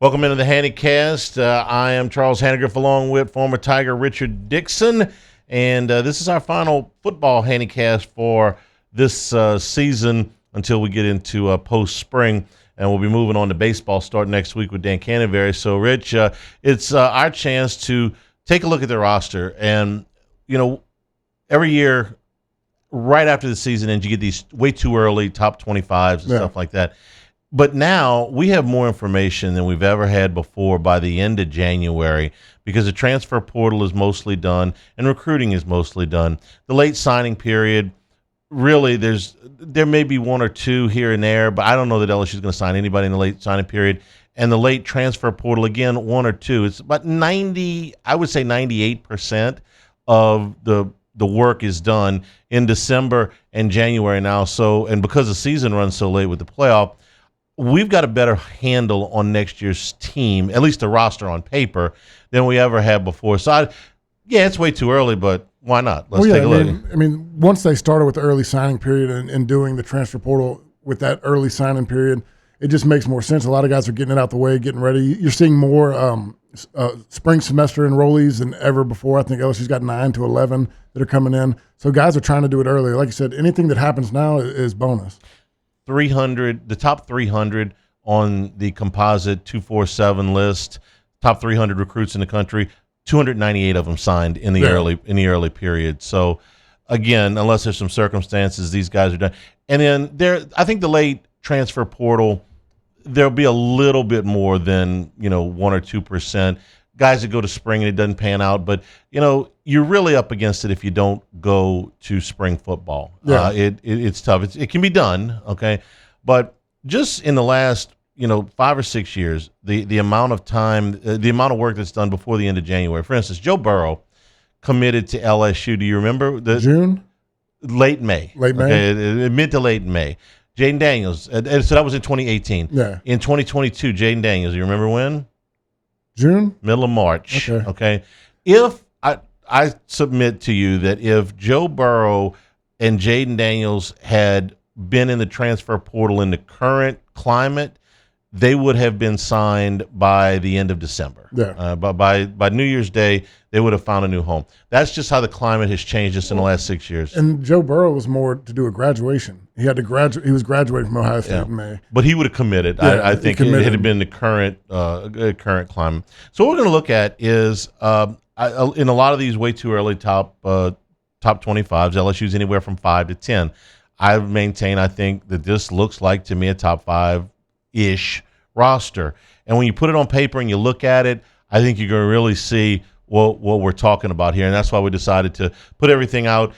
Welcome into the Handycast. I am Charles Hanagriff along with former Tiger Richard Dickson, and this is our final football Handycast for this season until we get into post-spring, and we'll be moving on to baseball starting next week with Dan Canterbury. So, Rich, it's our chance to take a look at the roster, and, every year right after the season ends, you get these way too early top 25s and stuff like that. But now we have more information than we've ever had before by the end of January because the transfer portal is mostly done and recruiting is mostly done. The late signing period, really, there may be one or two here and there, but I don't know that LSU is going to sign anybody in the late signing period. And the late transfer portal, again, one or two. It's about 98% of the work is done in December and January now. So, and because the season runs so late with the playoff, we've got a better handle on next year's team, at least the roster on paper, than we ever had before. So, it's way too early, but why not? Let's take a look. I mean, once they started with the early signing period and doing the transfer portal with that early signing period, it just makes more sense. A lot of guys are getting it out the way, getting ready. You're seeing more spring semester enrollees than ever before. I think LSU's got 9 to 11 that are coming in. So guys are trying to do it earlier. Like you said, anything that happens now is bonus. 300, the top 300 on the composite 247 list, top 300 recruits in the country, 298 of them signed in the early period. So again, unless there's some circumstances, these guys are done. And then I think the late transfer portal, there'll be a little bit more than 1 or 2%. Guys that go to spring and it doesn't pan out, but you're really up against it if you don't go to spring football. Yeah. It's tough. It can be done, okay, but just in the last 5 or 6 years, the amount of time, the amount of work that's done before the end of January. For instance, Joe Burrow committed to LSU. Do you remember June? Late May. Okay, mid to late May. Jaden Daniels. So that was in 2018. Yeah. In 2022, Jaden Daniels. You remember when? June? Middle of March. Okay. If I submit to you that if Joe Burrow and Jaden Daniels had been in the transfer portal in the current climate, they would have been signed by the end of December. Yeah. By New Year's Day, they would have found a new home. That's just how the climate has changed just in the last 6 years. And Joe Burrow was more to do a graduation. He had to graduate. He was graduating from Ohio State in May. But he would have committed. Yeah, I think it had been the current climate. So what we're going to look at is in a lot of these way too early top 25s, LSU's anywhere from 5 to 10. I think that this looks like to me a top 5-ish roster. And when you put it on paper and you look at it, I think you're going to really see what we're talking about here. And that's why we decided to put everything out.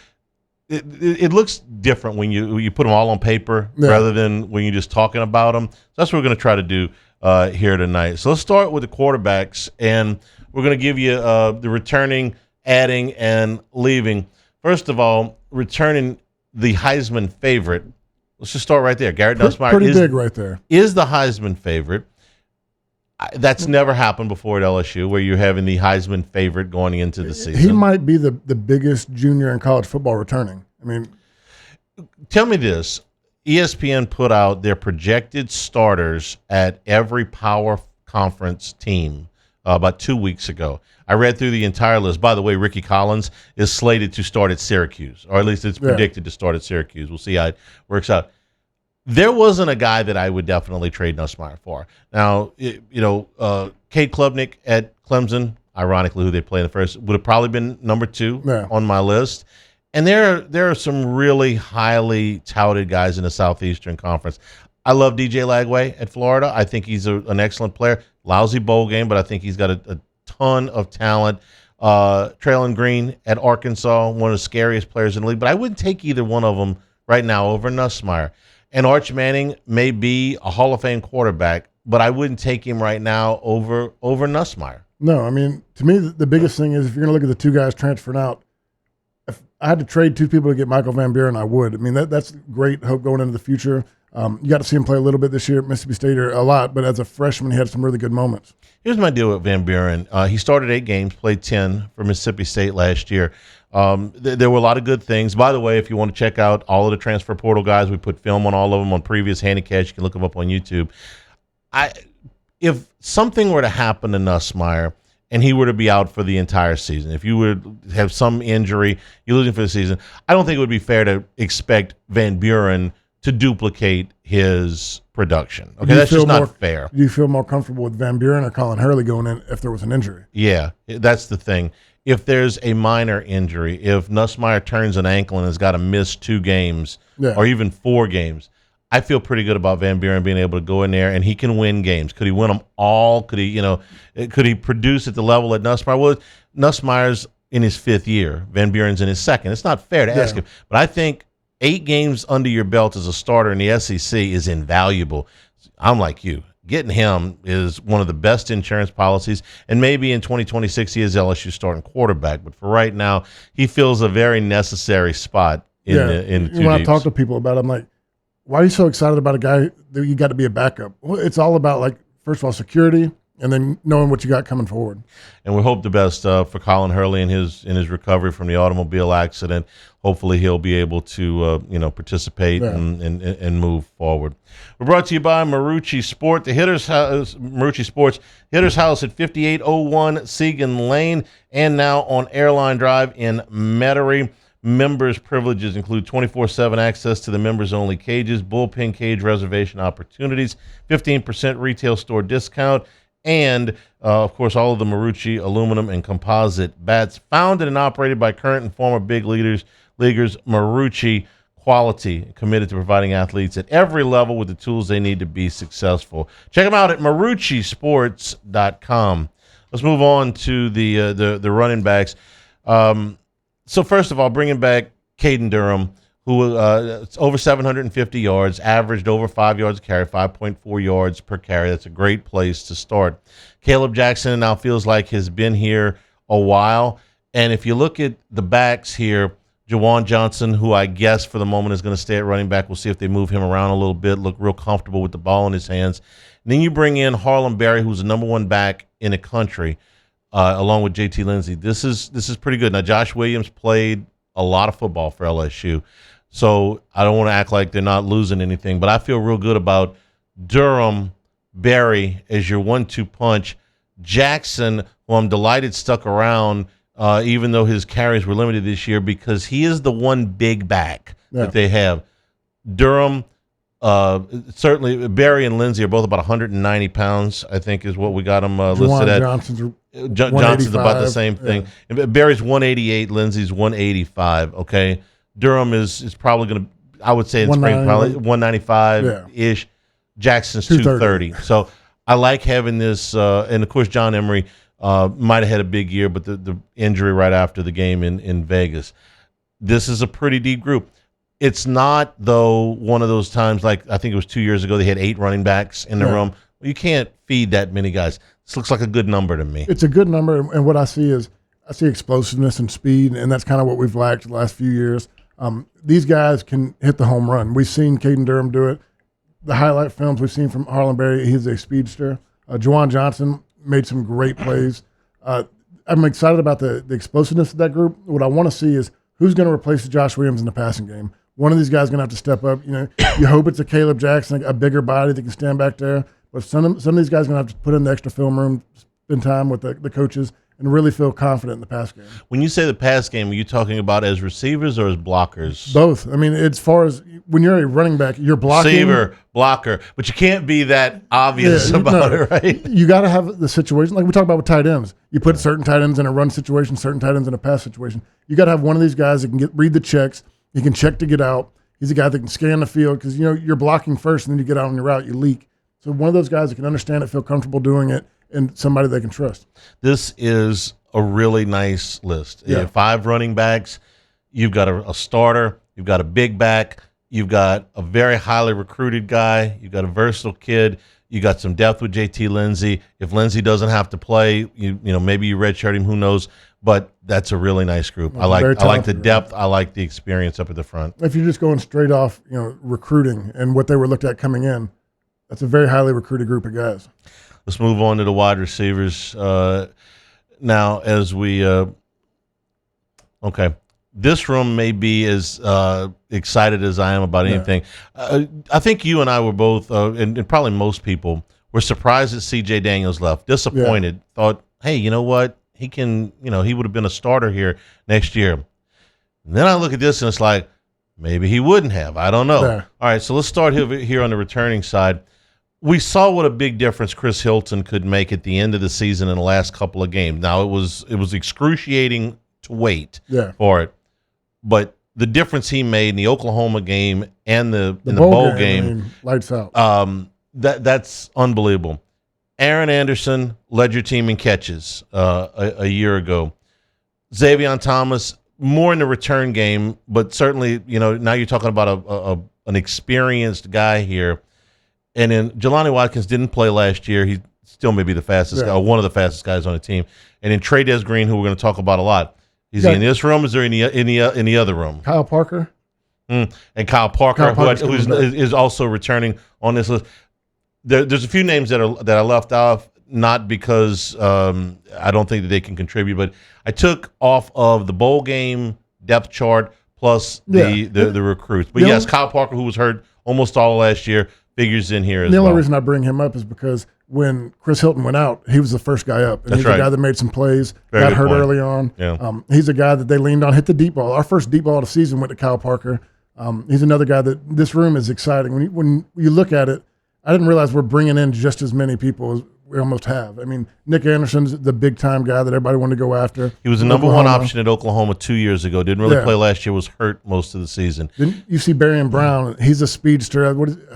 It looks different when you put them all on paper rather than when you're just talking about them. So that's what we're going to try to do here tonight. So let's start with the quarterbacks, and we're going to give you the returning, adding, and leaving. First of all, returning the Heisman favorite. Let's just start right there. Garrett Nussmeier pretty big right there. Is the Heisman favorite. That's never happened before at LSU, where you're having the Heisman favorite going into the season. He might be the biggest junior in college football returning. I mean, tell me this. ESPN put out their projected starters at every power conference team about 2 weeks ago. I read through the entire list. By the way, Ricky Collins is slated to start at Syracuse, or at least it's predicted to start at Syracuse. We'll see how it works out. There wasn't a guy that I would definitely trade Nussmeier for. Now, Cade Klubnik at Clemson, ironically who they play in the first, would have probably been number 2 on my list. And there are some really highly touted guys in the Southeastern Conference. I love DJ Lagway at Florida. I think he's an excellent player. Lousy bowl game, but I think he's got a ton of talent. Traylon Green at Arkansas, one of the scariest players in the league. But I wouldn't take either one of them right now over Nussmeier. And Arch Manning may be a Hall of Fame quarterback, but I wouldn't take him right now over Nussmeier. No, I mean, to me, the biggest thing is if you're going to look at the two guys transferring out, if I had to trade 2 people to get Michael Van Buren, I would. I mean, that's great hope going into the future. You got to see him play a little bit this year at Mississippi State, or a lot, but as a freshman, he had some really good moments. Here's my deal with Van Buren. He started 8 games, played 10 for Mississippi State last year. There were a lot of good things. By the way, if you want to check out all of the transfer portal guys, we put film on all of them on previous Handycast. You can look them up on YouTube. if something were to happen to Nussmeier and he were to be out for the entire season, if you would have some injury, you're losing for the season, I don't think it would be fair to expect Van Buren to duplicate his production. Okay, that's just not fair. Do you feel more comfortable with Van Buren or Colin Hurley going in if there was an injury? Yeah, that's the thing. If there's a minor injury, if Nussmeier turns an ankle and has got to miss 2 games or even 4 games, I feel pretty good about Van Buren being able to go in there and he can win games. Could he win them all? Could he produce at the level that Nussmeier was? Nussmeier's in his 5th year. Van Buren's in his 2nd. It's not fair to ask him, but I think 8 games under your belt as a starter in the SEC is invaluable. I'm like you. Getting him is one of the best insurance policies, and maybe in 2026 he is LSU starting quarterback. But for right now, he fills a very necessary spot in the two When deeps. I talk to people about it, I'm like, why are you so excited about a guy that you got to be a backup? Well, it's all about, like, first of all, security, and then knowing what you got coming forward. And we hope the best for Colin Hurley in his recovery from the automobile accident. Hopefully he'll be able to participate and move forward. We're brought to you by Marucci Sport, the Hitter's House, Marucci Sports, Hitter's House at 5801 Segan Lane, and now on Airline Drive in Metairie. Members' privileges include 24/7 access to the members-only cages, bullpen cage reservation opportunities, 15% retail store discount, and, of course, all of the Marucci aluminum and composite bats. Founded and operated by current and former big leaguers, Marucci quality, committed to providing athletes at every level with the tools they need to be successful. Check them out at MarucciSports.com. Let's move on to the running backs. So first of all, bringing back Caden Durham, who over 750 yards, averaged over 5 yards a carry, 5.4 yards per carry. That's a great place to start. Caleb Jackson now feels like has been here a while. And if you look at the backs here, Juwan Johnson, who I guess for the moment is going to stay at running back. We'll see if they move him around a little bit, look real comfortable with the ball in his hands. And then you bring in Harlem Berry, who's the number 1 back in the country, along with JT Lindsey. This is pretty good. Now, Josh Williams played a lot of football for LSU, so I don't want to act like they're not losing anything, but I feel real good about Durham, Berry as your 1-2 punch. Jackson, who I'm delighted stuck around, even though his carries were limited this year, because he is the one big back that they have. Durham, certainly Berry and Lindsey are both about 190 pounds, I think is what we got them listed at. Johnson's about the same thing. Yeah. Berry's 188, Lindsey's 185, okay? Durham is probably going to, I would say, in spring, probably 195-ish. Jackson's 230. So I like having this, and of course, John Emery might have had a big year, but the injury right after the game in Vegas. This is a pretty deep group. It's not, though, one of those times like I think it was 2 years ago they had 8 running backs in the room. You can't feed that many guys. This looks like a good number to me. It's a good number, and what I see is explosiveness and speed, and that's kind of what we've lacked the last few years. These guys can hit the home run. We've seen Caden Durham do it. The highlight films we've seen from Harlem Berry, he's a speedster. Juwan Johnson made some great plays. I'm excited about the explosiveness of that group. What I want to see is who's going to replace Josh Williams in the passing game. One of these guys is going to have to step up. You know, you hope it's a Caleb Jackson, a bigger body that can stand back there. But some of these guys are going to have to put in the extra film room, spend time with the coaches, and really feel confident in the pass game. When you say the pass game, are you talking about as receivers or as blockers? Both. I mean, as far as when you're a running back, you're blocking. Receiver, blocker, but you can't be that obvious about it, right? You got to have the situation, like we talk about with tight ends. You put certain tight ends in a run situation, certain tight ends in a pass situation. You got to have one of these guys that can read the checks. He can check to get out. He's a guy that can scan the field because, you know, you're blocking first and then you get out on your route, you leak. So one of those guys that can understand it, feel comfortable doing it, and somebody they can trust. This is a really nice list. You have 5 running backs. You've got a starter. You've got a big back. You've got a very highly recruited guy. You've got a versatile kid. You got some depth with JT Lindsey. If Lindsey doesn't have to play, you know, maybe you redshirt him. Who knows? But that's a really nice group. I like the depth. I like the experience up at the front. If you're just going straight off, you know, recruiting and what they were looked at coming in, that's a very highly recruited group of guys. Let's move on to the wide receivers now. As we this room may be as excited as I am about anything. I think you and I were both, and probably most people We're surprised that C.J. Daniels left. Disappointed. Thought, hey, you know what? He can, he would have been a starter here next year. And then I look at this and it's like, maybe he wouldn't have. I don't know. Yeah. All right, so let's start here on the returning side. We saw what a big difference Chris Hilton could make at the end of the season in the last couple of games. Now, it was excruciating to wait for it, but the difference he made in the Oklahoma game and the bowl game, I mean, lights out. That's unbelievable. Aaron Anderson led your team in catches a year ago. Xavier Thomas, more in the return game, but certainly, now you're talking about an experienced guy here. And then Jelani Watkins didn't play last year. He still may be the fastest guy, or one of the fastest guys on the team. And then Trey Green, who we're going to talk about a lot. Is he in this room? Is there in the other room? Kyle Parker. And Kyle Parker, who is also returning on this list. There's a few names that I left off, not because I don't think that they can contribute, but I took off of the bowl game depth chart plus the recruits. But yes, Kyle Parker, who was hurt almost all last year, figures in here as well. The only reason I bring him up is because when Chris Hilton went out, he was the first guy up. And he's the guy that made some plays, got hurt early on. Yeah. He's a guy that they leaned on, hit the deep ball. Our first deep ball of the season went to Kyle Parker. He's another guy that this room is exciting. When you look at it, I didn't realize we're bringing in just as many people as we almost have. I mean, Nick Anderson's the big-time guy that everybody wanted to go after. He was the number one option at Oklahoma 2 years ago. Didn't really play last year, was hurt most of the season. Then you see Barry and Brown. He's a speedster.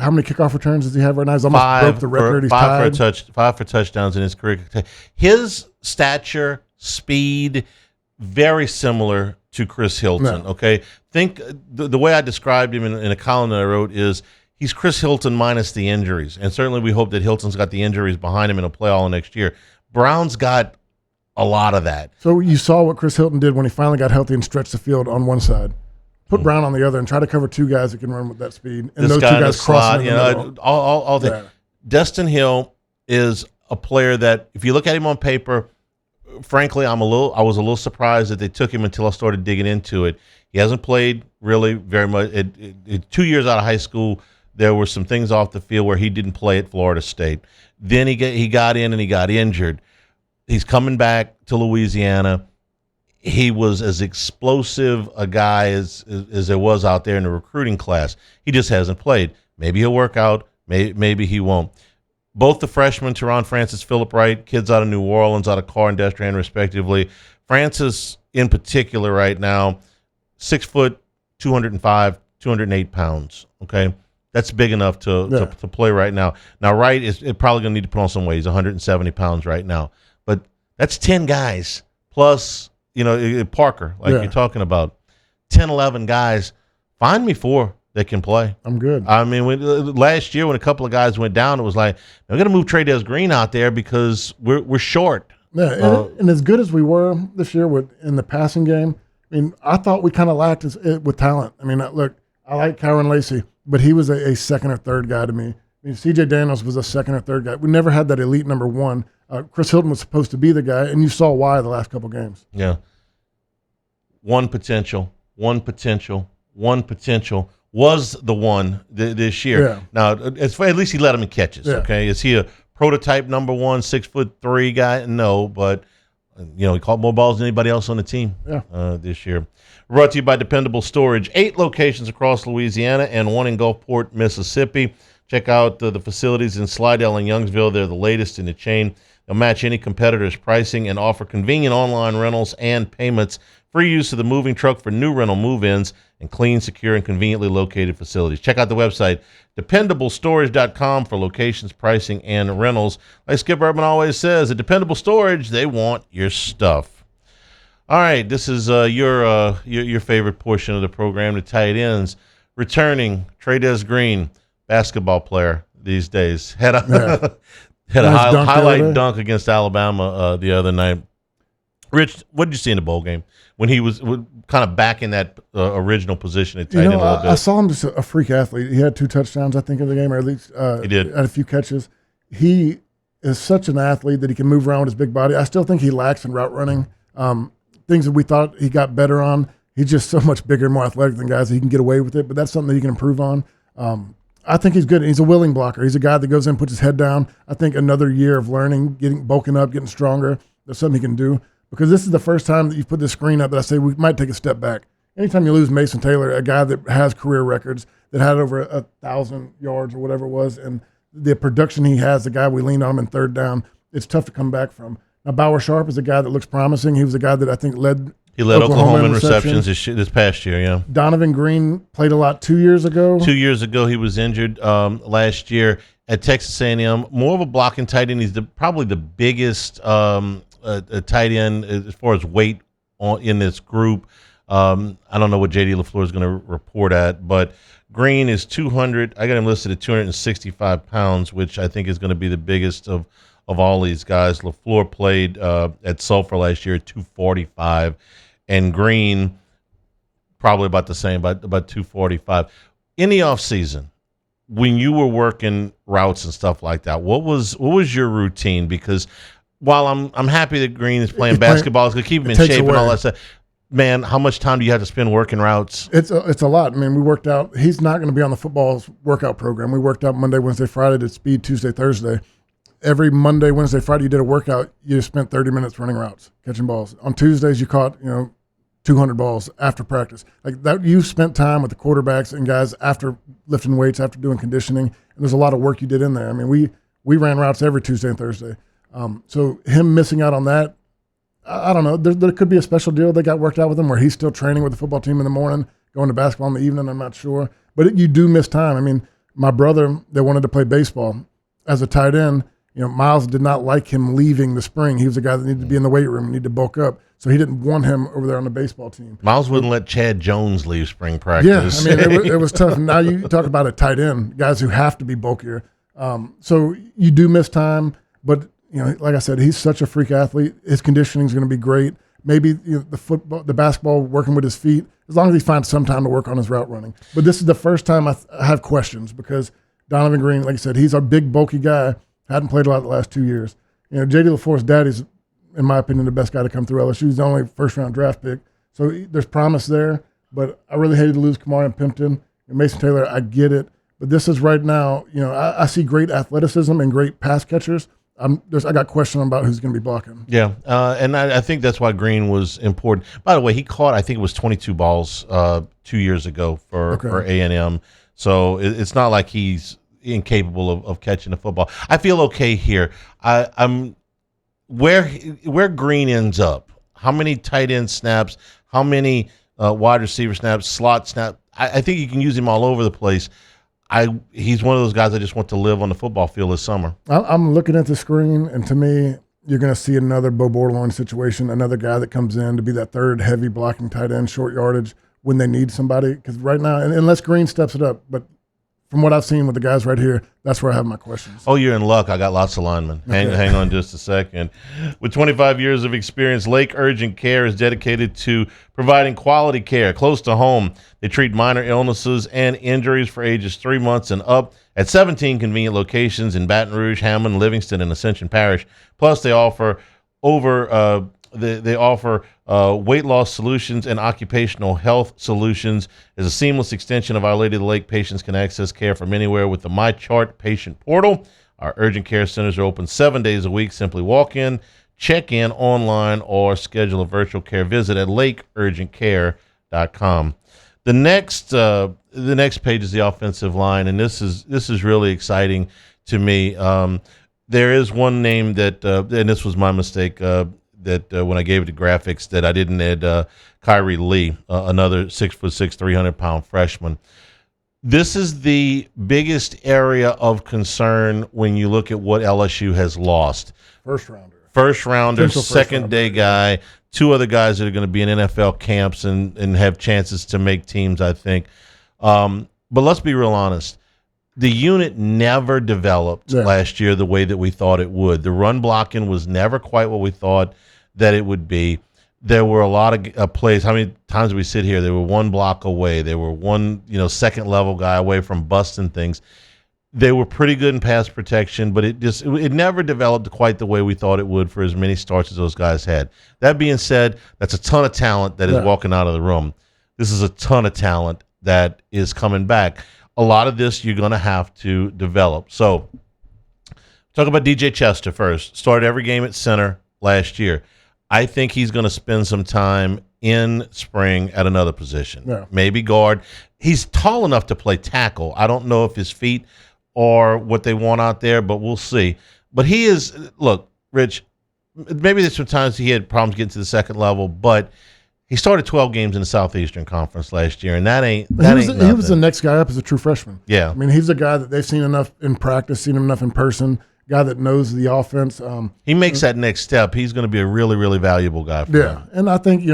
How many kickoff returns does he have right now? He's almost broke the record. He's tied. Five for touchdowns in his career. His stature, speed, very similar to Chris Hilton, okay? Think the way I described him in a column that I wrote is he's Chris Hilton minus the injuries. And certainly we hope that Hilton's got the injuries behind him and he'll play all next year. Brown's got a lot of that. So you saw what Chris Hilton did when he finally got healthy and stretched the field on one side. Put Brown on the other and try to cover two guys that can run with that speed. And those two guys crossing all the Destin Hill is a player that, if you look at him on paper, frankly, I was a little surprised that they took him until I started digging into it. He hasn't played really very much. 2 years out of high school, there were some things off the field where he didn't play at Florida State. Then he got in and he got injured. He's coming back to Louisiana. He was as explosive a guy as there was out there in the recruiting class. He just hasn't played. Maybe he'll work out. Maybe he won't. Both the freshmen, Teron Francis, Phillip Wright, kids out of New Orleans, out of Carr and Destrehan, respectively. Francis, in particular, right now, 6 foot, 205, 208 pounds. Okay, that's big enough to play right now. Now, Wright is probably going to need to put on some weight. He's 170 pounds right now, but that's 10 guys plus Parker, like you're talking about, 10, 11 guys. Find me 4 that can play. I'm good. I mean, last year when a couple of guys went down, it was like, we're going to move Trey Green out there because we're short. Yeah, and as good as we were this year in the passing game, I mean, I thought we kind of lacked with talent. I mean, look, I like Kyron Lacey, but he was a second or third guy to me. I mean, C.J. Daniels was a second or third guy. We never had that elite number one. Chris Hilton was supposed to be the guy, and you saw why the last couple games. Yeah. One potential was the one this year. Yeah. Now, at least he led him in catches, okay? Is he a prototype number 1, 6'3" guy? No, but he caught more balls than anybody else on the team this year. Brought to you by Dependable Storage. 8 locations across Louisiana and 1 in Gulfport, Mississippi. Check out the facilities in Slidell and Youngsville. They're the latest in the chain. They'll match any competitor's pricing and offer convenient online rentals and payments. Free use of the moving truck for new rental move-ins and clean, secure, and conveniently located facilities. Check out the website, dependablestorage.com, for locations, pricing, and rentals. Like Skip Urban always says, at Dependable Storage, they want your stuff. All right, this is your favorite portion of the program, the tight ends. Returning, Trey Green, basketball player these days. Had a highlight dunk against Alabama the other night. Rich, what did you see in the bowl game when he was kind of back in that original position at tight end a little bit? I saw him just a freak athlete. He had 2 touchdowns, I think, in the game, or at least he did. Had a few catches. He is such an athlete that he can move around with his big body. I still think he lacks in route running. Things that we thought he got better on. He's just so much bigger and more athletic than guys that he can get away with it, but that's something that he can improve on. I think he's good. He's a willing blocker. He's a guy that goes in, puts his head down. I think another year of learning, bulking up, getting stronger. There's something he can do, because this is the first time that you've put this screen up that I say we might take a step back. Anytime you lose Mason Taylor, a guy that has career records, that had over 1,000 yards or whatever it was, and the production he has, the guy we leaned on him in third down, it's tough to come back from. Now, Bauer Sharp is a guy that looks promising. He was a guy that I think led Oklahoma in receptions this past year, yeah. Donovan Green played a lot 2 years ago. 2 years ago, he was injured last year at Texas A&M. More of a blocking tight end. He's probably the biggest tight end as far as weight in this group. I don't know what J.D. LaFleur is going to report at, but Green is 200. I got him listed at 265 pounds, which I think is going to be the biggest of all these guys. LaFleur played at Sulphur last year at 245, and Green probably about the same, about 245. In the offseason, when you were working routes and stuff like that, what was your routine? Because while I'm happy that Green is playing basketball, it's going to keep him in shape and all that stuff. Man, how much time do you have to spend working routes? It's a lot. I mean, we worked out. He's not going to be on the football's workout program. We worked out Monday, Wednesday, Friday, did speed Tuesday, Thursday. Every Monday, Wednesday, Friday, you did a workout. You spent 30 minutes running routes, catching balls. On Tuesdays, you caught 200 balls after practice. Like that, you spent time with the quarterbacks and guys after lifting weights, after doing conditioning. And there's a lot of work you did in there. I mean, we ran routes every Tuesday and Thursday. So him missing out on that, I don't know. There could be a special deal that got worked out with him where he's still training with the football team in the morning, going to basketball in the evening. I'm not sure. But you do miss time. I mean, my brother that wanted to play baseball as a tight end, Miles did not like him leaving the spring. He was a guy that needed to be in the weight room, needed to bulk up. So he didn't want him over there on the baseball team. Miles wouldn't let Chad Jones leave spring practice. Yeah, I mean, it was tough. Now you talk about a tight end, guys who have to be bulkier. So you do miss time, but like I said, he's such a freak athlete. His conditioning is going to be great. Maybe the basketball, working with his feet, as long as he finds some time to work on his route running. But this is the first time I have questions, because Donovan Green, like I said, he's a big, bulky guy. Hadn't played a lot the last 2 years. J.D. LaFleur's dad is, in my opinion, the best guy to come through LSU. He's the only first-round draft pick. So there's promise there. But I really hated to lose Kamari and Pimpton. And Mason Taylor, I get it. But this is right now, I see great athleticism and great pass catchers. I got questions about who's going to be blocking. Yeah, and I think that's why Green was important. By the way, he caught, I think it was 22 balls 2 years ago for A&M. So it's not like he's incapable of catching the football. I feel okay here. I'm where Green ends up. How many tight end snaps? How many wide receiver snaps? Slot snap? I think you can use him all over the place. He's one of those guys I just want to live on the football field this summer. I'm looking at the screen, and to me, you're going to see another Bo Bordelon situation, another guy that comes in to be that third heavy blocking tight end, short yardage when they need somebody. Because right now, and unless Green steps it up, but from what I've seen with the guys right here, that's where I have my questions. Oh, you're in luck. I got lots of linemen. Hang on just a second. With 25 years of experience, Lake Urgent Care is dedicated to providing quality care close to home. They treat minor illnesses and injuries for ages 3 months and up at 17 convenient locations in Baton Rouge, Hammond, Livingston, and Ascension Parish. Plus, they offer weight loss solutions and occupational health solutions. As a seamless extension of Our Lady of the Lake, patients can access care from anywhere with the MyChart patient portal. Our urgent care centers are open 7 days a week. Simply walk in, check in online, or schedule a virtual care visit at lakeurgentcare.com. The next page is the offensive line, and this is really exciting to me. There is one name that, and this was my mistake, that when I gave it to graphics, that I didn't add Kyrie Lee, another 6'6", 300-pound freshman. This is the biggest area of concern when you look at what LSU has lost. First rounder, second-day guy, two other guys that are going to be in NFL camps and have chances to make teams, I think. But let's be real honest. The unit never developed last year the way that we thought it would. The run blocking was never quite what we thought that it would be. There were a lot of plays. How many times did we sit here? They were one block away. They were one, second-level guy away from busting things. They were pretty good in pass protection, but it never developed quite the way we thought it would for as many starts as those guys had. That being said, that's a ton of talent that is walking out of the room. This is a ton of talent that is coming back. a lot of this you're going to have to develop. So talk about DJ Chester first. Started every game at center last year. I think he's going to spend some time in spring at another position. Yeah. Maybe guard. He's tall enough to play tackle. I don't know if his feet are what they want out there, but we'll see. But he is, look, Rich, maybe there's sometimes he had problems getting to the second level, but he started 12 games in the Southeastern Conference last year, and that ain't nothing. He was the next guy up as a true freshman. Yeah. I mean, he's a guy that they've seen enough in practice, seen him enough in person, guy that knows the offense. He makes that next step. He's going to be a really, really valuable guy for them. And I think,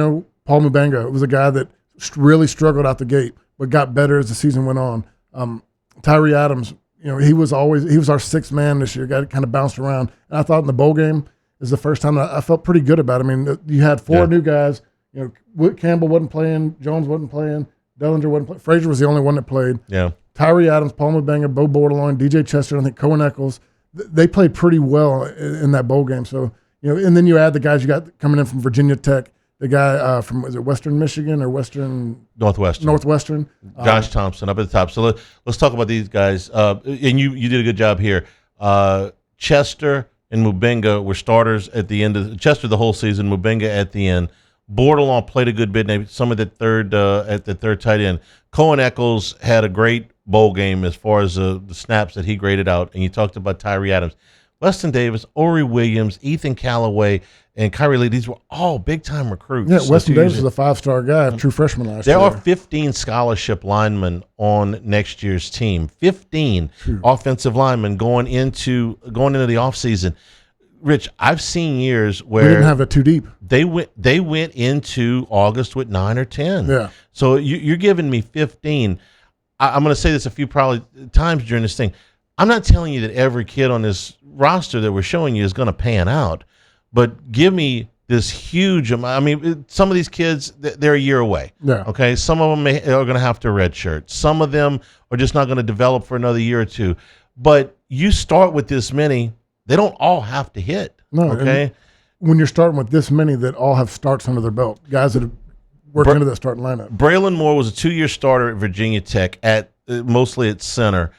Paul Mubenga was a guy that really struggled out the gate, but got better as the season went on. Tyree Adams, he was our sixth man this year, guy that kind of bounced around. And I thought in the bowl game is the first time that I felt pretty good about it. I mean, you had four new guys. Campbell wasn't playing, Jones wasn't playing, Dellinger wasn't playing. Frazier was the only one that played. Yeah. Tyree Adams, Paul Mubenga, Bo Bordelon, DJ Chester, I think Cohen Eccles. They played pretty well in that bowl game. So, and then you add the guys you got coming in from Virginia Tech, the guy from, is it Western Michigan or Northwestern? Josh Thompson up at the top. So let's talk about these guys. And you did a good job here. Chester and Mubenga were starters at the end of Chester the whole season, Mubenga at the end. Bordelon played a good bit, maybe some of the third at the third tight end. Cohen Eccles had a great bowl game as far as the snaps that he graded out. And you talked about Tyree Adams. Weston Davis, Ori Williams, Ethan Callaway, and Kyrie Lee, these were all big-time recruits. Yeah, Weston Davis was a five-star guy, a true freshman last year. There are 15 scholarship linemen on next year's team. 15 offensive linemen going into the offseason. Rich, I've seen years where we didn't have it too deep. They went into August with 9 or 10. Yeah. So you're giving me 15. I'm going to say this a few probably times during this thing. I'm not telling you that every kid on this roster that we're showing you is going to pan out, but give me this huge amount. I mean, some of these kids, they're a year away. Yeah. Okay. Some of them are going to have to redshirt. Some of them are just not going to develop for another year or two. But you start with this many, they don't all have to hit. No. Okay. When you're starting with this many that all have starts under their belt, guys that have worked into that starting lineup. Braylon Moore was a 2-year starter at Virginia Tech mostly at center.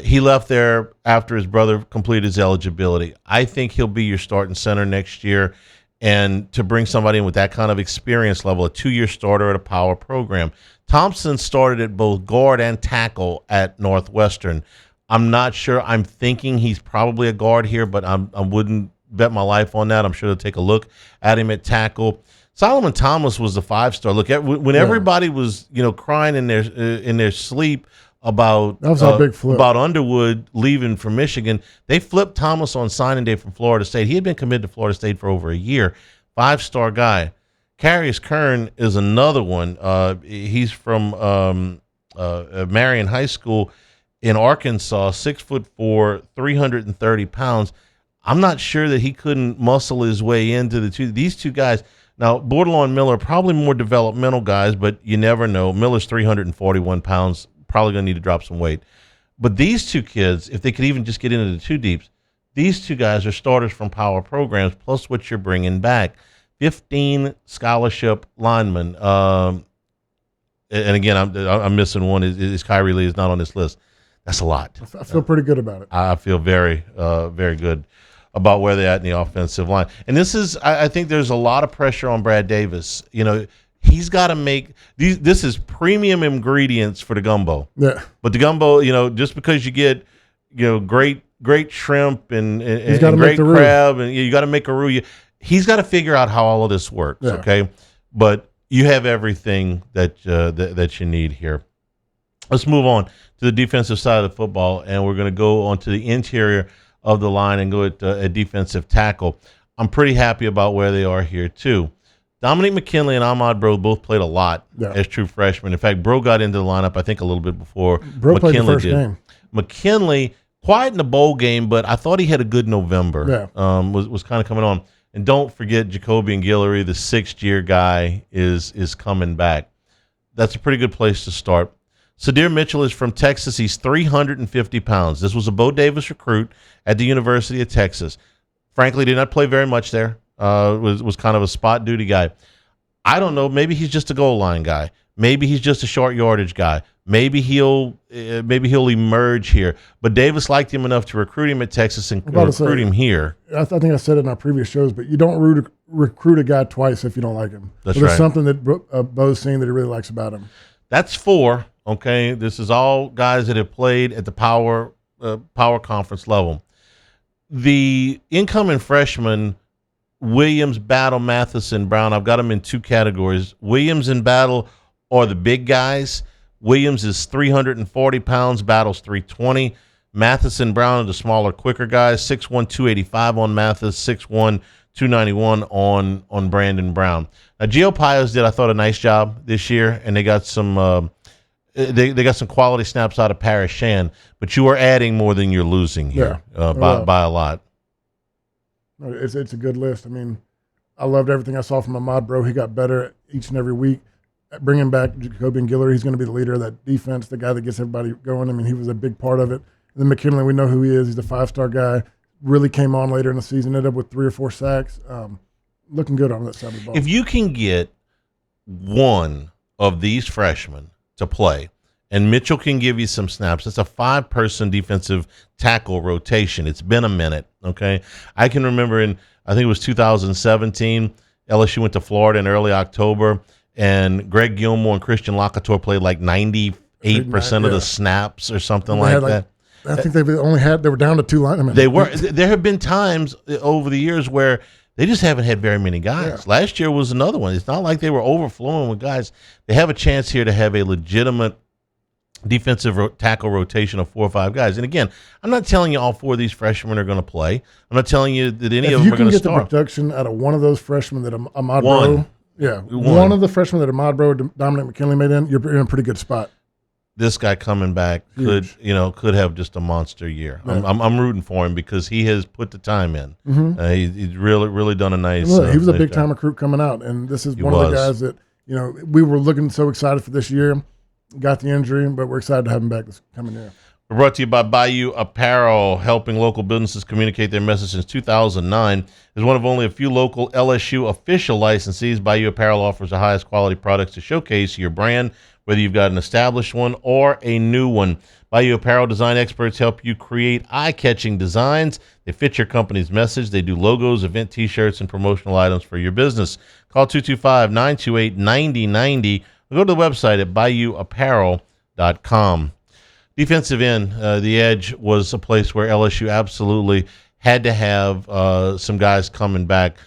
He left there after his brother completed his eligibility. I think he'll be your starting center next year. And to bring somebody in with that kind of experience level, a 2-year starter at a power program. Thompson started at both guard and tackle at Northwestern. I'm not sure. I'm thinking he's probably a guard here, but I wouldn't bet my life on that. I'm sure they'll take a look at him at tackle. Solomon Thomas was the 5-star. Look, when everybody was crying in their sleep about that was a big flip. About Underwood leaving for Michigan, they flipped Thomas on signing day from Florida State. He had been committed to Florida State for over a year. 5-star guy. Carius Kern is another one. He's from Marion High School in Arkansas, 6'4", 330 pounds. I'm not sure that he couldn't muscle his way into these two guys. Now, Bordelon and Miller are probably more developmental guys, but you never know. Miller's 341 pounds, probably going to need to drop some weight. But these two kids, if they could even just get into the two deeps, these two guys are starters from power programs, plus what you're bringing back. 15 scholarship linemen. And again, I'm missing one. Is Kyrie Lee is not on this list. That's a lot. I feel pretty good about it. I feel very, very good about where they're at in the offensive line. And I think there's a lot of pressure on Brad Davis. He's got to make these. This is premium ingredients for the gumbo. Yeah. But the gumbo, just because you get, great shrimp and great crab, and you got to make a roux. He's got to figure out how all of this works. Yeah. Okay. But you have everything that you need here. Let's move on to the defensive side of the football, and we're going to go on to the interior of the line and go at a defensive tackle. I'm pretty happy about where they are here too. Dominique McKinley and Ahmad Bro both played a lot as true freshmen. In fact, Bro got into the lineup, I think, a little bit before Bro McKinley played the first did. game. McKinley, quiet in the bowl game, but I thought he had a good November. Yeah. Was kind of coming on. And don't forget Jacobian Guillory, the 6th-year guy, is coming back. That's a pretty good place to start. Sadir Mitchell is from Texas. He's 350 pounds. This was a Bo Davis recruit at the University of Texas. Frankly, did not play very much there. Was kind of a spot duty guy. I don't know. Maybe he's just a goal line guy. Maybe he's just a short yardage guy. Maybe he'll emerge here. But Davis liked him enough to recruit him at Texas and recruit him here. I think I said it in our previous shows, but you don't recruit a guy twice if you don't like him. That's There's right. something that Bo's seen that he really likes about him. That's 4. Okay, this is all guys that have played at the power conference level. The incoming freshman, Williams, Battle, Matheson, Brown, I've got them in 2 categories. Williams and Battle are the big guys. Williams is 340 pounds, Battle's 320. Matheson, Brown are the smaller, quicker guys. 6'1", 285 on Mathis, 6'1", 291 on Brandon Brown. Now, Gio Pius did, I thought, a nice job this year, and they got some they got some quality snaps out of Paris Shan, but you are adding more than you're losing here by a lot. It's a good list. I mean, I loved everything I saw from Ahmad Bro. He got better each and every week. Bringing back Jacobian Giller, he's going to be the leader of that defense, the guy that gets everybody going. I mean, he was a big part of it. And then McKinley, we know who he is. He's a 5-star guy. Really came on later in the season, ended up with 3 or 4 sacks. Looking good on that side of the ball. If you can get one of these freshmen to play, and Mitchell can give you some snaps, it's a 5-person defensive tackle rotation. It's been a minute, okay? I can remember I think it was 2017, LSU went to Florida in early October, and Greg Gilmore and Christian Lockhart played like 98% of the snaps or something like that. I think they were down to 2 linemen. They were. There have been times over the years where they just haven't had very many guys. Yeah. Last year was another one. It's not like they were overflowing with guys. They have a chance here to have a legitimate defensive tackle rotation of 4 or 5 guys. And again, I'm not telling you all 4 of these freshmen are going to play. I'm not telling you that any of them are going to start. If you can get the production out of one of those freshmen that Ahmad Bro, one of the freshmen that Ahmad Bro, Dominic McKinley made you're in a pretty good spot. This guy coming back could have just a monster year. Yeah. I'm rooting for him because he has put the time in. Mm-hmm. He's really done a nice. Look, he was a big time recruit coming out, and this is one of the guys that we were looking so excited for this year. Got the injury, but we're excited to have him back this coming year. We're brought to you by Bayou Apparel, helping local businesses communicate their message since 2009. As one of only a few local LSU official licensees, Bayou Apparel offers the highest quality products to showcase your brand, whether you've got an established one or a new one. Bayou Apparel design experts help you create eye-catching designs. They fit your company's message. They do logos, event T-shirts, and promotional items for your business. Call 225-928-9090. Go to the website at bayouapparel.com. Defensive end, the edge was a place where LSU absolutely had to have some guys coming back.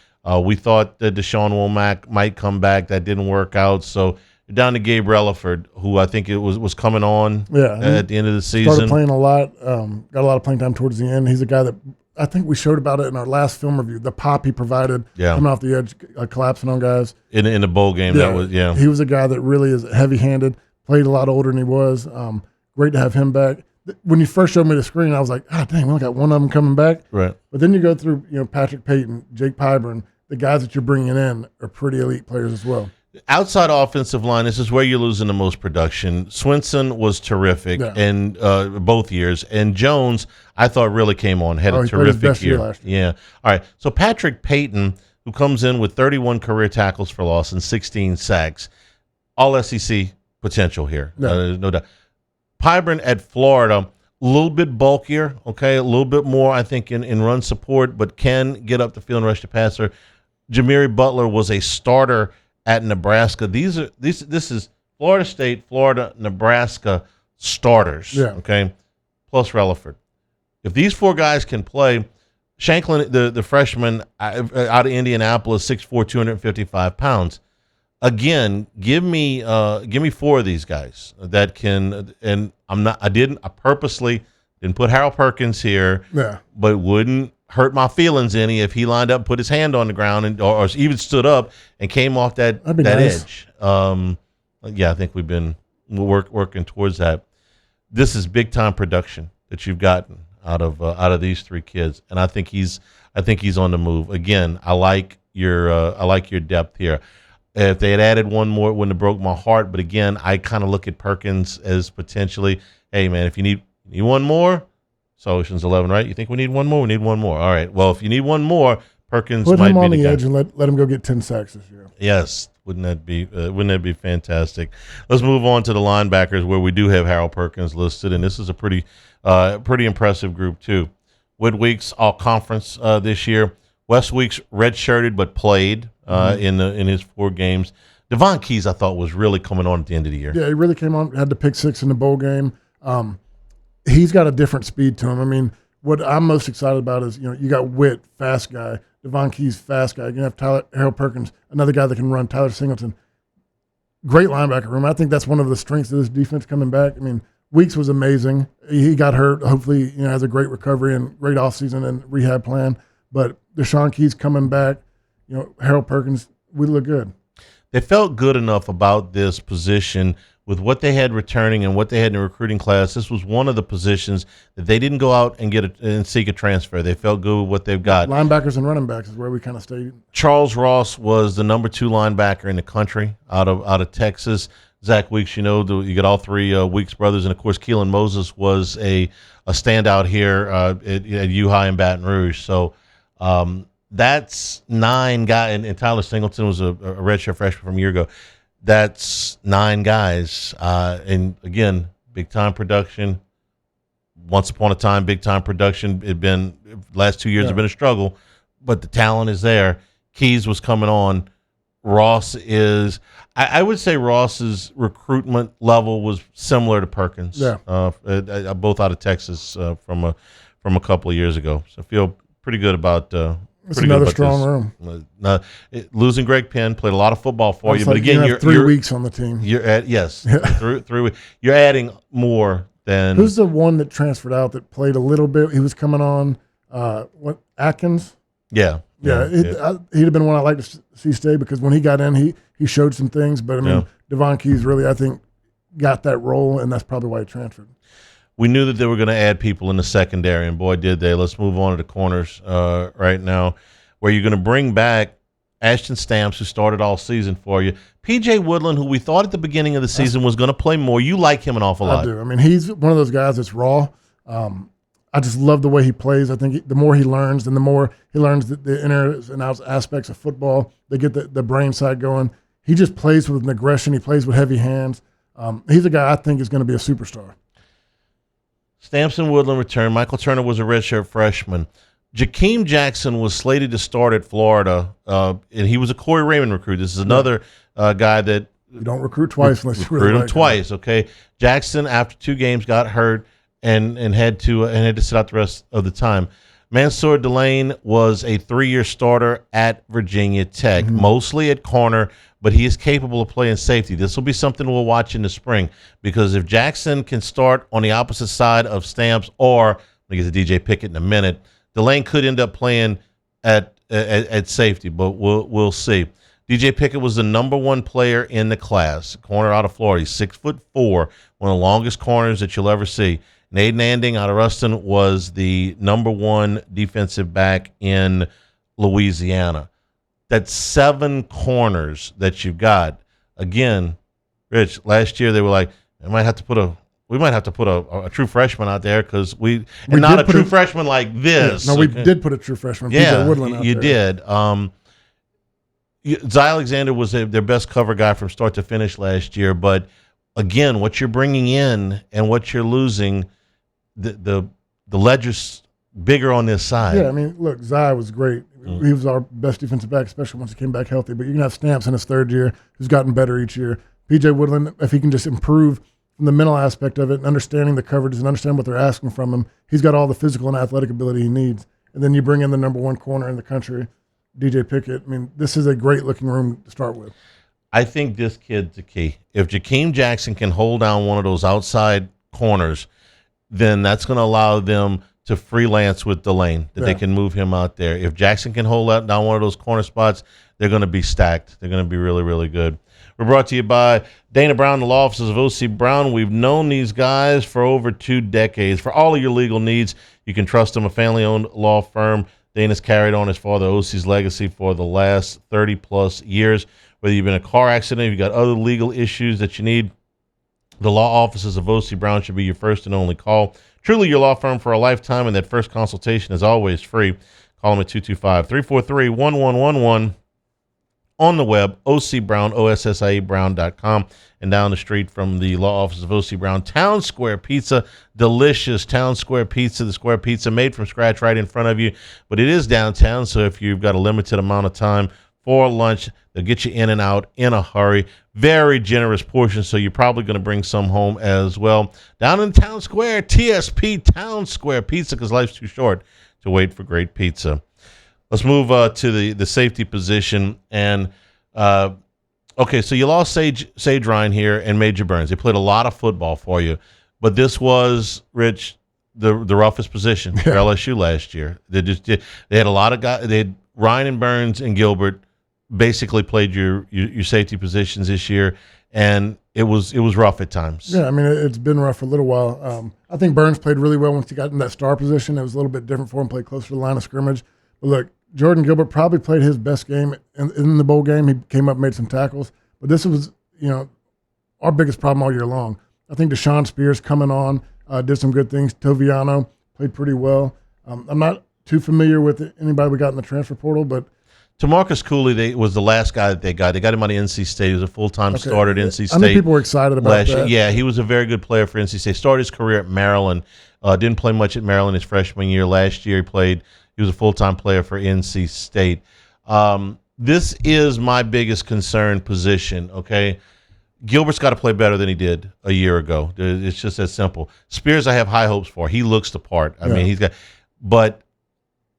We thought that Deshaun Womack might come back. That didn't work out. So down to Gabe Relaford, who I think it was coming on at the end of the season. Started playing a lot, got a lot of playing time towards the end. He's a guy that I think we showed about it in our last film review. The pop he provided coming off the edge, collapsing on guys. In the bowl game, He was a guy that really is heavy-handed, played a lot older than he was. Great to have him back. When you first showed me the screen, I was like, dang, we only got one of them coming back. Right. But then you go through, Patrick Payton, Jake Pyburn, the guys that you're bringing in are pretty elite players as well. Outside offensive line, this is where you're losing the most production. Swinson was terrific in both years. And Jones, I thought, really came on, had a terrific year. Last year. Yeah. All right. So Patrick Payton, who comes in with 31 career tackles for loss and 16 sacks, all SEC potential here. No doubt. Pyburn at Florida, a little bit bulkier, a little bit more, I think, in run support, but can get up the field and rush the passer. Jamiri Butler was a starter at Nebraska. This is Florida State, Florida, Nebraska starters, plus Relaford. If these 4 guys can play, Shanklin, the freshman out of Indianapolis, 6'4", 255 pounds. Again, give me 4 of these guys that can, and I purposely didn't put Harold Perkins here, but wouldn't hurt my feelings any if he lined up, put his hand on the ground, or even stood up and came off that edge. I think we've been working towards that. This is big time production that you've gotten out of these 3 kids, and I think he's on the move. Again, I like your depth here. If they had added one more, it wouldn't have broke my heart. But again, I kind of look at Perkins as potentially, hey man, if you need one more, so Ocean's 11, right? You think we need one more? We need one more. All right. Well, if you need one more, Perkins might be the guy. Put him on the edge and let him go get 10 sacks this year. Yes, Wouldn't that be fantastic? Let's move on to the linebackers, where we do have Harold Perkins listed, and this is a pretty impressive group too. Wood Weeks all conference this year. Wes Weeks redshirted but played in his 4 games. Devon Keys, I thought, was really coming on at the end of the year. Yeah, he really came on. Had the pick 6 in the bowl game. He's got a different speed to him. I mean, what I'm most excited about is, you got Witt, fast guy. Devon Keys, fast guy. You're going to have Harold Perkins, another guy that can run. Tyler Singleton. Great linebacker room. I think that's one of the strengths of this defense coming back. I mean, Weeks was amazing. He got hurt. Hopefully, has a great recovery and great offseason and rehab plan. But Deshaun Keys coming back, Harold Perkins, we look good. They felt good enough about this position with what they had returning and what they had in the recruiting class. This was one of the positions that they didn't go out and seek a transfer. They felt good with what they've got. Linebackers and running backs is where we kind of stayed. Charles Ross was the number 2 linebacker in the country out of Texas. Zach Weeks, you get all 3 Weeks brothers, and of course Keelan Moses was a standout here at U-High in Baton Rouge. So that's 9 guys, and Tyler Singleton was a redshirt freshman from a year ago. That's 9 guys, and again, big time production. Once upon a time, big time production. Last 2 years have been a struggle, but the talent is there. Keys was coming on. Ross is, I would say Ross's recruitment level was similar to Perkins. Yeah. Both out of Texas from a couple of years ago. So I feel pretty good about. It's another strong room. Losing Greg Penn, played a lot of football for you, but like again, you're 3 weeks on the team. You're at 3 weeks. You're adding more than. Who's the one that transferred out that played a little bit? He was coming on. Atkins? Yeah. He'd have been one I'd like to see stay, because when he got in, he showed some things. But I mean, Devon Keys really, I think, got that role, and that's probably why he transferred. We knew that they were going to add people in the secondary, and boy, did they. Let's move on to the corners right now, where you're going to bring back Ashton Stamps, who started all season for you. P.J. Woodland, who we thought at the beginning of the season was going to play more. You like him an awful lot. I do. I mean, he's one of those guys that's raw. I just love the way he plays. I think the more he learns, and the more he learns the inner and outs aspects of football, they get the brain side going. He just plays with an aggression. He plays with heavy hands. He's a guy I think is going to be a superstar. Stamps and Woodland return. Michael Turner was a redshirt freshman. Jakeem Jackson was slated to start at Florida, and he was a Corey Raymond recruit. This is another guy that you don't recruit twice unless you recruit really him like twice. Okay, Jackson after 2 games got hurt and had to sit out the rest of the time. Mansour Delane was a 3-year starter at Virginia Tech, mostly at corner, but he is capable of playing safety. This will be something we'll watch in the spring, because if Jackson can start on the opposite side of Stamps, or we get to DJ Pickett in a minute, Delane could end up playing at safety, but we'll see. DJ Pickett was the number 1 player in the class, corner out of Florida. He's 6'4", one of the longest corners that you'll ever see. Naden Anding out of Ruston was the number 1 defensive back in Louisiana. That's 7 corners that you've got. Again, Rich, last year they were like, we might have to put a true freshman out there, because not a true freshman like this. Yeah, no, we did put a true freshman. Yeah, Woodland out you there. did. Zy Alexander was their best cover guy from start to finish last year. But again, what you're bringing in and what you're losing, the ledger's bigger on this side. Yeah, I mean, look, Zy was great. He was our best defensive back, especially once he came back healthy. But you can have Stamps in his 3rd year, who's gotten better each year. P.J. Woodland, if he can just improve from the mental aspect of it and understanding the coverages and understand what they're asking from him, he's got all the physical and athletic ability he needs. And then you bring in the number 1 corner in the country, DJ Pickett. I mean, this is a great-looking room to start with. I think this kid's the key. If Jakeem Jackson can hold down one of those outside corners, then that's going to allow them to freelance with Delane, that they can move him out there. If Jackson can hold down one of those corner spots, they're going to be stacked. They're going to be really, really good. We're brought to you by Dana Brown, the law offices of O.C. Brown. We've known these guys for over 2 decades. For all of your legal needs, you can trust them, a family-owned law firm. Dana's carried on his father O.C.'s legacy for the last 30-plus years. Whether you've been in a car accident, you've got other legal issues that you need, the law offices of O.C. Brown should be your first and only call. Truly your law firm for a lifetime, and that first consultation is always free. Call them at 225-343-1111. on the web, OC Brown, OSSIABrown.com, and down the street from the law office of OC Brown, Town Square Pizza, delicious Town Square Pizza, the square pizza made from scratch right in front of you, but it is downtown, so if you've got a limited amount of time for lunch, they'll get you in and out in a hurry. Very generous portion, so you're probably going to bring some home as well. Down in Town Square, TSP Town Square Pizza, because life's too short to wait for great pizza. Let's move to the safety position. And, okay, so you lost Sage Ryan here and Major Burns. They played a lot of football for you. But this was, Rich, the roughest position for LSU last year. They had a lot of guys. They had Ryan and Burns and Gilbert basically played your safety positions this year, and it was rough at times. Yeah, I mean, it's been rough for a little while. I think Burns played really well once he got in that star position. It was a little bit different for him, played closer to the line of scrimmage. But look, Jordan Gilbert probably played his best game in the bowl game. He came up, made some tackles. But this was, our biggest problem all year long. I think Deshaun Spears coming on did some good things. Toviano played pretty well. I'm not too familiar with anybody we got in the transfer portal, but Tamarcus Cooley was the last guy that they got. They got him out of NC State. He was a full-time starter at NC State. I know people were excited about that. Yeah, he was a very good player for NC State. Started his career at Maryland. Didn't play much at Maryland his freshman year. Last year he was a full-time player for NC State. This is my biggest concern position, okay? Gilbert's got to play better than he did a year ago. It's just that simple. Spears, I have high hopes for. He looks the part. I mean, but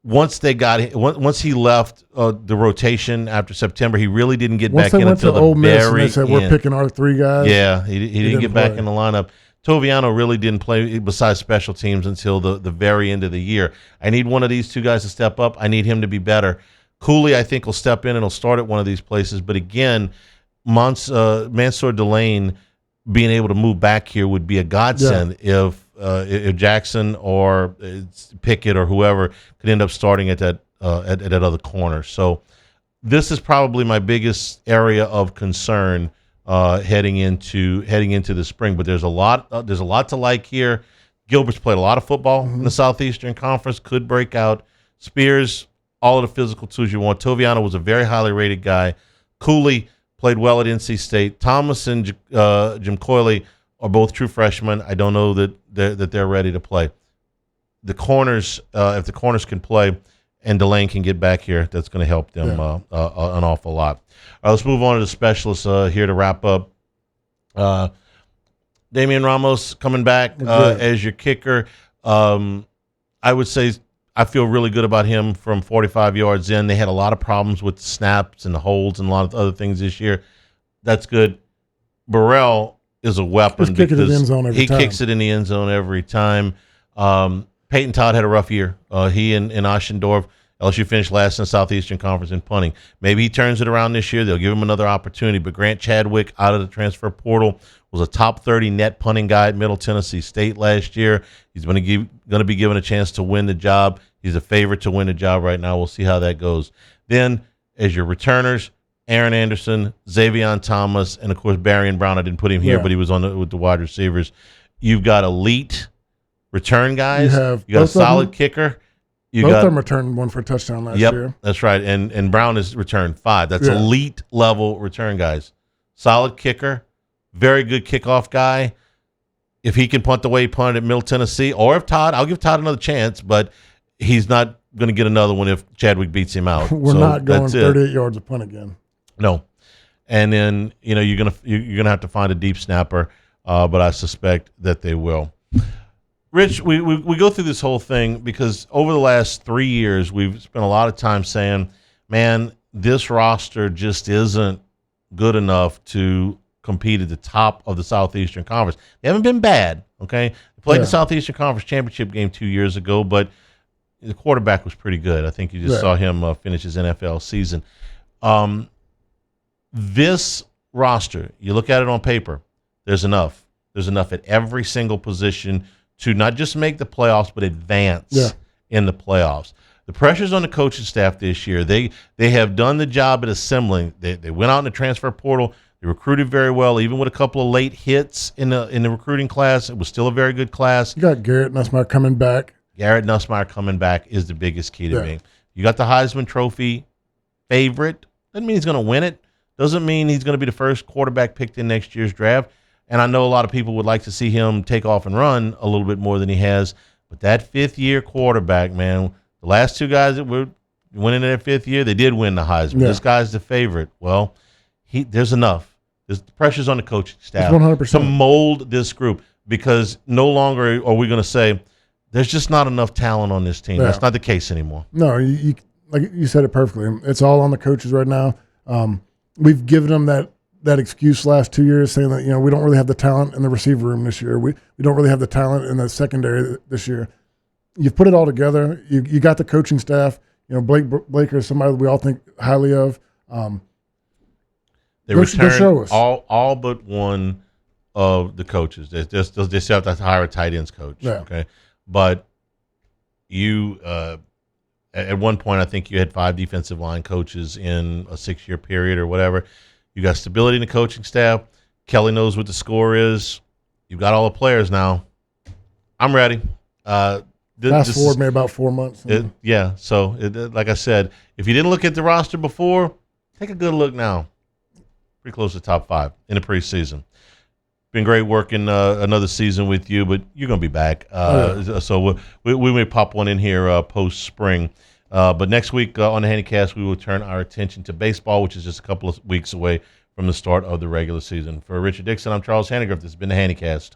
once he left the rotation after September, he really didn't get back in until the very end. They said, we're picking our three guys. Yeah, he didn't get back in the lineup. Toviano really didn't play besides special teams until the very end of the year. I need one of these two guys to step up. I need him to be better. Cooley, I think, will step in and he'll start at one of these places. But again, Mansour Delane being able to move back here would be a godsend if Jackson or Pickett or whoever could end up starting at that other corner. So this is probably my biggest area of concern heading into the spring. But there's a lot to like here. Gilbert's played a lot of football in the Southeastern Conference, could break out. Spears, all of the physical tools you want. Toviano was a very highly rated guy. Cooley played well at NC State. Thomas and Jim Coyley are both true freshmen. I don't know that they're ready to play. The corners, if the corners can play and Delane can get back here, that's going to help them an awful lot. All right, let's move on to the specialists here to wrap up. Damian Ramos coming back as your kicker. I would say I feel really good about him from 45 yards in. They had a lot of problems with the snaps and the holds and a lot of other things this year. That's good. Burrell is a weapon because he kicks it in the end zone every time. Peyton Todd had a rough year. He and Oschendorf, LSU finished last in the Southeastern Conference in punting. Maybe he turns it around this year. They'll give him another opportunity. But Grant Chadwick out of the transfer portal was a top 30 net punting guy at Middle Tennessee State last year. He's going to be given a chance to win the job. He's a favorite to win the job right now. We'll see how that goes. Then, as your returners, Aaron Anderson, Xavion Thomas, and, of course, Barrion Brown. I didn't put him here, but he was with the wide receivers. You've got elite return guys. You got a solid kicker. Both of them returned one for a touchdown last year. That's right. And Brown has returned 5. That's elite level return guys. Solid kicker, very good kickoff guy. If he can punt the way he punted at Middle Tennessee, or if I'll give Todd another chance, but he's not going to get another one if Chadwick beats him out. We're not going 38 yards of punt again. No. And then you're gonna have to find a deep snapper, but I suspect that they will. Rich, we go through this whole thing because over the last 3 years, we've spent a lot of time saying, man, this roster just isn't good enough to compete at the top of the Southeastern Conference. They haven't been bad, okay? They played the Southeastern Conference championship game 2 years ago, but the quarterback was pretty good. I think you just saw him finish his NFL season. This roster, you look at it on paper, there's enough. There's enough at every single position to not just make the playoffs, but advance in the playoffs. The pressure's on the coaching staff this year. They have done the job at assembling. They went out in the transfer portal. They recruited very well, even with a couple of late hits in the recruiting class. It was still a very good class. You got Garrett Nussmeier coming back. Garrett Nussmeier coming back is the biggest key to me. You got the Heisman Trophy favorite Doesn't mean he's going to win it. Doesn't mean he's going to be the first quarterback picked in next year's draft. And I know a lot of people would like to see him take off and run a little bit more than he has. But that fifth-year quarterback, man, the last two guys that were winning their fifth year, they did win the Heisman. Yeah. This guy's the favorite. Well, there's enough. There's pressures on the coaching staff 100%. To mold this group, because no longer are we going to say there's just not enough talent on this team. Yeah. That's not the case anymore. No, like you said it perfectly. It's all on the coaches right now. We've given them that excuse last 2 years, saying that we don't really have the talent in the receiver room this year. We don't really have the talent in the secondary this year. You've put it all together. You got the coaching staff. Blaker is somebody that we all think highly of. They returned all but one of the coaches. They still have to hire a tight ends coach. Yeah. Okay, but you at one point I think you had 5 defensive line coaches in a 6-year period or whatever. You got stability in the coaching staff. Kelly knows what the score is. You've got all the players now. I'm ready. Fast forward maybe about 4 months. So like I said, if you didn't look at the roster before, take a good look now. Pretty close to top 5 in the preseason. Been great working another season with you, but you're going to be back. So we may pop one in here post-spring. But next week on the Handycast, we will turn our attention to baseball, which is just a couple of weeks away from the start of the regular season. For Richard Dickson, I'm Charles Hanagriff. This has been the Handycast.